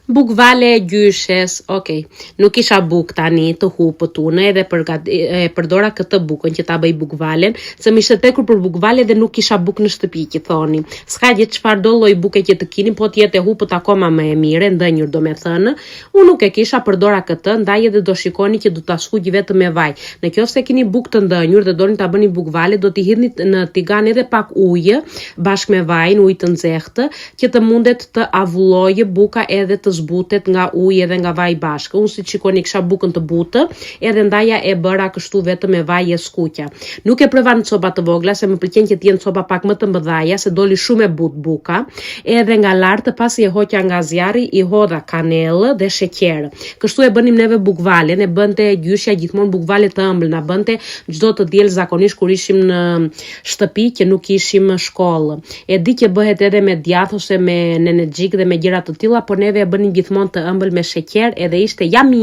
Bukvale e gjyshes, okej. Nuk isha buk tani të hupët unë edhe përdora këtë bukën që ta bëj bukvalen, se më ishte tekur për bukvale dhe nuk isha buk në shtëpi që thoni. S'ka gjë çfarë do lloj buke që të kini, po t'jetë e hupët akoma më e mire, ndënjur do me thënë. Unë nuk e kisha përdora këtë, ndaj edhe do shikoni që do ta skuq vetëm me vaj. Në qoftë se keni buk të ndënjur dhe doni ta bëni bukvale, do t'i hidhni në tigan edhe pak ujë bashkë me vajin, ujë të nxehtë, që të mundet të avullojë buka edhe të zbutet nga ujë edhe nga vaj bashkë. Unë si shikoni kisha bukën të butë, edhe ndaja e bëra kështu vetëm me vaj e skuqja. Nuk e prova në copa të vogla, se më pëlqen që të jenë copa pak më të mëdhaja, se doli shumë e butë buka. Edhe nga lartë, pasi e hoqja nga zjarri, i hodha kanellë dhe sheqer. Kështu e bënim neve bukvalen, e bënte gjyshja gjithmonë bukvale të ëmbël, na bënte çdo të diel zakonisht kur ishim në shtëpi që nuk ishim në shkollë. E di që bëhet edhe me djath ose me nenegjik dhe me gjëra të tilla, por neve e bënim gjithmonë të ëmbël me sheqer edhe ishte yummy.